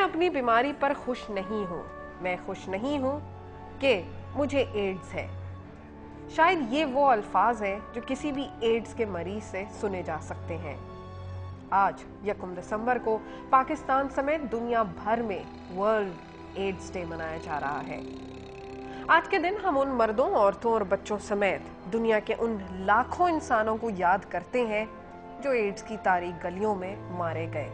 अपनी बीमारी पर खुश नहीं हूँ, मैं खुश नहीं हूँ कि मुझे एड्स है। शायद ये वो अल्फाज है जो किसी भी एड्स के मरीज से सुने जा सकते हैं। आज 1 दिसंबर को पाकिस्तान समेत दुनिया भर में वर्ल्ड एड्स डे मनाया जा रहा है। आज के दिन हम उन मर्दों, औरतों और बच्चों समेत दुनिया के उन लाखों इंसानों को याद करते हैं जो एड्स की तारीख गलियों में मारे गए।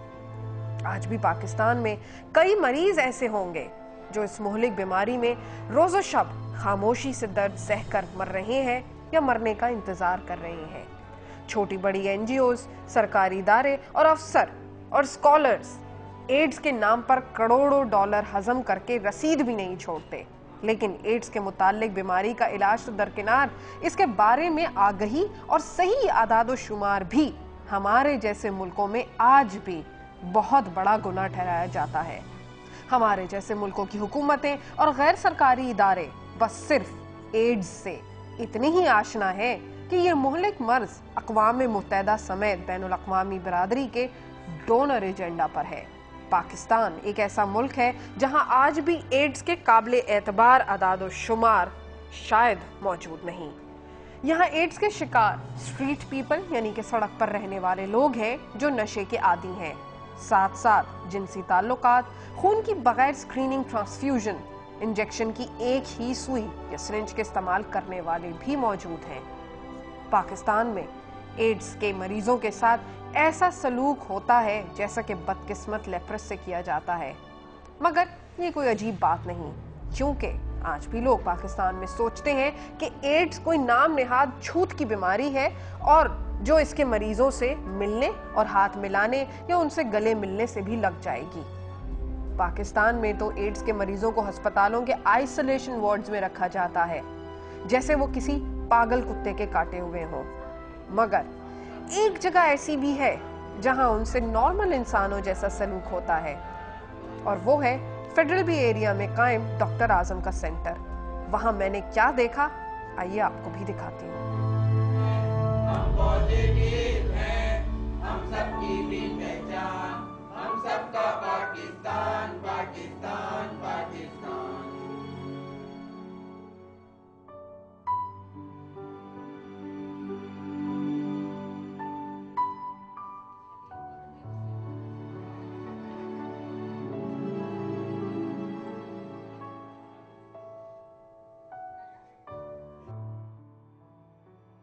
आज भी पाकिस्तान में कई मरीज ऐसे होंगे जो इस मुहलिक बीमारी में रोज़ो शब खामोशी से दर्द सहकर मर रहे हैं या मरने का इंतजार कर रहे हैं। छोटी बड़ी एनजीओज, सरकारी इदारे और अफसर और स्कॉलर्स एड्स के नाम पर करोड़ों डॉलर हजम करके रसीद भी नहीं छोड़ते, लेकिन एड्स के मुताल्लिक बीमारी का इलाज तो दरकिनार, इसके बारे में आगही और सही आदाद शुमार भी हमारे जैसे मुल्कों में आज भी बहुत बड़ा गुनाह ठहराया जाता है। हमारे जैसे मुल्कों की हुकूमतें और गैर सरकारी इदारे बस सिर्फ एड्स से इतनी ही आशना है कि ये मुहलिक मर्ज अक़वाम मुत्तहिदा समेत बैनुल अक़वामी बिरादरी के डोनर एजेंडा पर है। पाकिस्तान एक ऐसा मुल्क है जहां आज भी एड्स के काबिल एतबार आदाद शुमार शायद मौजूद नहीं। यहाँ एड्स के शिकार स्ट्रीट पीपल यानी कि सड़क पर रहने वाले लोग हैं जो नशे के आदी हैं। साथ साथ जिनसी ताल्लुकात, खून की बगैर स्क्रीनिंग ट्रांसफ्यूजन, इंजेक्शन की एक ही सुई या सिरिंज के इस्तेमाल करने वाले भी मौजूद हैं। पाकिस्तान में एड्स के मरीजों के साथ ऐसा सलूक होता है जैसा कि बदकिस्मत लेप्रस से किया जाता है, मगर ये कोई अजीब बात नहीं, क्योंकि आज भी लोग पाकिस्तान में सोचते हैं कि एड्स कोई नाम नेहाद छूत की बीमारी है और जो इसके मरीजों से मिलने और हाथ मिलाने या उनसे गले मिलने से भी लग जाएगी। पाकिस्तान में तो एड्स के मरीजों को अस्पतालों के आइसोलेशन वार्ड्स में रखा जाता है जैसे वो किसी पागल कुत्ते के काटे हुए हों। मगर एक जगह ऐसी भी है जहां उनसे नॉर्मल इंसानों जैसा सलूक होता है, और वो है फेडरल बी एरिया में कायम डॉक्टर आजम का सेंटर। वहां मैंने क्या देखा, आइए आपको भी दिखाती हूँ। हम पॉजिटिव हैं, हम सबकी भी पहचान, हम सबका पाकिस्तान, पाकिस्तान, पाकिस्तान।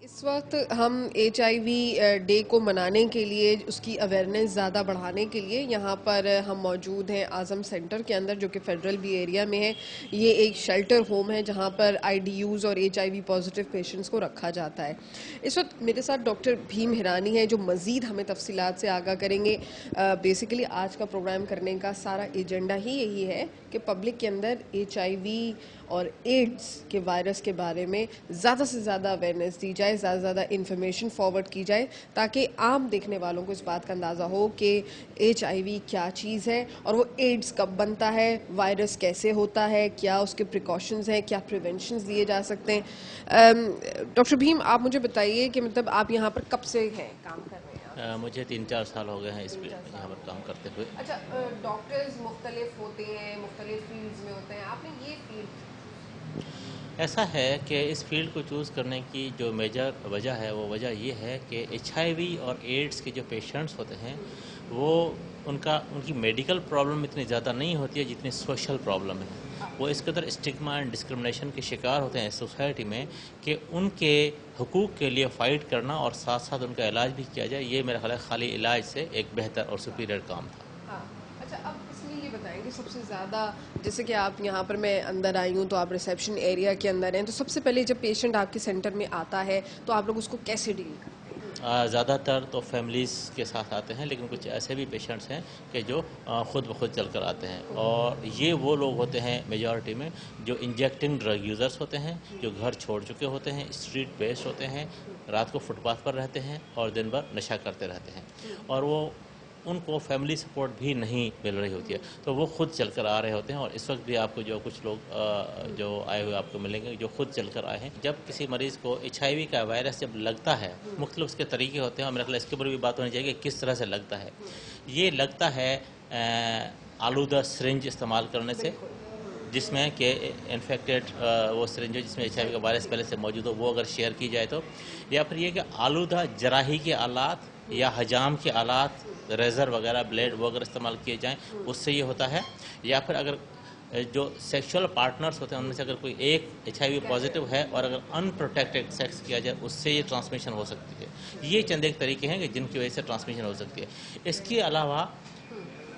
इस वक्त हम HIV डे को मनाने के लिए, उसकी अवेयरनेस ज़्यादा बढ़ाने के लिए यहाँ पर हम मौजूद हैं आज़म सेंटर के अंदर, जो कि फेडरल बी एरिया में है। ये एक शेल्टर होम है जहाँ पर IDUs और HIV पॉजिटिव पेशेंट्स को रखा जाता है। इस वक्त मेरे साथ डॉक्टर भीम हिरानी है जो मज़ीद हमें तफसीलात से आगाह करेंगे। बेसिकली आज का प्रोग्राम करने का सारा एजेंडा ही यही है कि पब्लिक के अंदर HIV और एड्स के वायरस के बारे में ज़्यादा से ज़्यादा अवेयरनेस दी जाए, ज़्यादा से ज़्यादा इन्फॉर्मेशन फॉरवर्ड की जाए, ताकि आम देखने वालों को इस बात का अंदाज़ा हो कि HIV क्या चीज़ है और वो एड्स कब बनता है, वायरस कैसे होता है, क्या उसके प्रिकॉशंस हैं, क्या प्रिवेंशंस लिए जा सकते हैं। डॉक्टर भीम, आप मुझे बताइए कि मतलब आप यहाँ पर कब से हैं, काम कर रहे हैं? मुझे 3-4 साल हो गए हैं इस पे यहाँ पर काम करते हुए। अच्छा, डॉक्टर्स मुख्तलिफ होते हैं, मुख्तलिफ फील्ड्स में होते हैं, आपने ये फील्ड ऐसा है कि इस फील्ड को चूज़ करने की जो मेजर वजह है वो वजह ये है कि HIV और एड्स के जो पेशेंट्स होते हैं वो उनकी मेडिकल प्रॉब्लम इतनी ज़्यादा नहीं होती है जितनी सोशल प्रॉब्लम है। वो इस कदर स्टिग्मा एंड डिस्क्रिमिनेशन के शिकार होते हैं सोसाइटी में कि उनके हुकूक के लिए फ़ाइट करना और साथ साथ उनका इलाज भी किया जाए, ये मेरा ख्याल है खाली इलाज से एक बेहतर और सुपीरियर काम था। अच्छा, अब इसमें ये बताएंगे सबसे ज़्यादा, जैसे कि आप यहाँ पर, मैं अंदर आई हूँ तो आप रिसेप्शन एरिया के अंदर हैं, तो सबसे पहले जब पेशेंट आपके सेंटर में आता है तो आप लोग उसको कैसे डील करते हैं? ज़्यादातर तो फैमिलीज़ के साथ आते हैं, लेकिन कुछ ऐसे भी पेशेंट्स हैं कि जो ख़ुद ब खुद चल कर आते हैं, और ये वो लोग होते हैं मेजॉरिटी में जो इंजेक्टिंग ड्रग यूज़र्स होते हैं, जो घर छोड़ चुके होते हैं, स्ट्रीट बेस्ड होते हैं, रात को फुटपाथ पर रहते हैं और दिन भर नशा करते रहते हैं, और वो उनको फैमिली सपोर्ट भी नहीं मिल रही होती है, तो वो खुद चल कर आ रहे होते हैं। और इस वक्त भी आपको जो कुछ लोग जो आए हुए आपको मिलेंगे जो खुद चल कर आए हैं। जब किसी मरीज़ को HIV का वायरस जब लगता है, मुख्तलिफ उसके तरीके होते हैं, और मेरे ख्याल इसके ऊपर भी बात होनी चाहिए कि किस तरह से लगता है। ये लगता है आलूदा सिरिंज इस्तेमाल करने से, जिसमें कि इन्फेक्टेड वो सिरिंज है जिसमें HIV का वायरस पहले से मौजूद हो, वो अगर शेयर की जाए तो, या फिर ये कि आलूदा जराही के आलात या हजाम के आलात, रेज़र वगैरह, ब्लेड वो अगर इस्तेमाल किए जाएं उससे ये होता है। या फिर अगर जो सेक्सुअल पार्टनर्स होते हैं उनमें से अगर कोई एक HIV पॉजिटिव है और अगर अनप्रोटेक्टेड सेक्स किया जाए उससे ये ट्रांसमिशन हो सकती है। ये चंद एक तरीके हैं कि जिनकी वजह से ट्रांसमिशन हो सकती है। इसके अलावा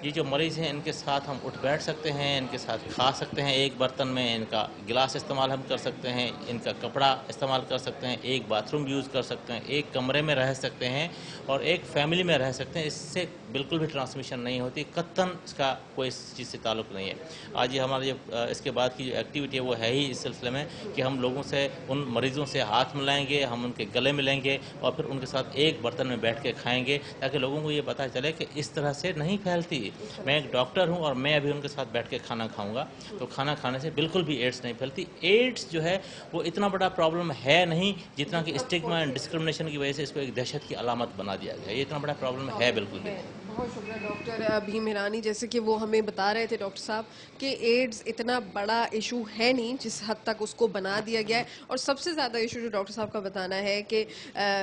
ये जो मरीज़ हैं इनके साथ हम उठ बैठ सकते हैं, इनके साथ खा सकते हैं, एक बर्तन में इनका गिलास इस्तेमाल हम कर सकते हैं, इनका कपड़ा इस्तेमाल कर सकते हैं, एक बाथरूम यूज़ कर सकते हैं, एक कमरे में रह सकते हैं और एक फैमिली में रह सकते हैं। इससे बिल्कुल भी ट्रांसमिशन नहीं होती, कत्तन इसका कोई इस चीज़ से ताल्लुक़ नहीं है। आज ये हमारे इसके बाद की जो एक्टिविटी है वो है ही इस सिलसिले में कि हम लोगों से, उन मरीज़ों से हाथ मिलाएंगे, हम उनके गले मिलेंगे और फिर उनके साथ एक बर्तन में बैठ के खाएंगे, ताकि लोगों को ये पता चले कि इस तरह से नहीं फैलती। मैं एक डॉक्टर हूं और मैं अभी उनके साथ बैठ के खाना खाऊंगा तो खाना खाने से बिल्कुल भी एड्स नहीं फैलती। एड्स जो है वो इतना बड़ा प्रॉब्लम है नहीं जितना कि स्टिग्मा एंड डिस्क्रिमिनेशन की वजह से इसको एक दहशत की अलामत बना दिया गया। ये इतना बड़ा प्रॉब्लम है बिल्कुल भी। बहुत शुक्रिया डॉक्टर भीम ईरानी। जैसे कि वो हमें बता रहे थे डॉक्टर साहब कि एड्स इतना बड़ा इशू है नहीं जिस हद तक उसको बना दिया गया है, और सबसे ज़्यादा इशू जो डॉक्टर साहब का बताना है कि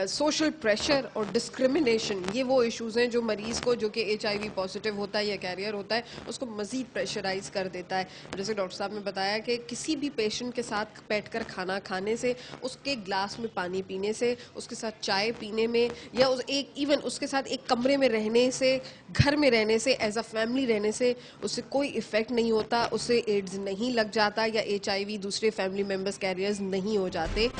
सोशल प्रेशर और डिस्क्रिमिनेशन, ये वो इश्यूज़ हैं जो मरीज़ को, जो कि HIV पॉजिटिव होता है या कैरियर होता है, उसको मज़ीद प्रेशराइज कर देता है। जैसे डॉक्टर साहब ने बताया कि किसी भी पेशेंट के साथ बैठकर खाना खाने से, उसके ग्लास में पानी पीने से, उसके साथ चाय पीने में, या इवन उसके साथ एक कमरे में रहने से, घर में रहने से, एज अ फैमिली रहने से उससे कोई इफेक्ट नहीं होता, उससे एड्स नहीं लग जाता या HIV दूसरे फैमिली मेंबर्स कैरियर्स नहीं हो जाते।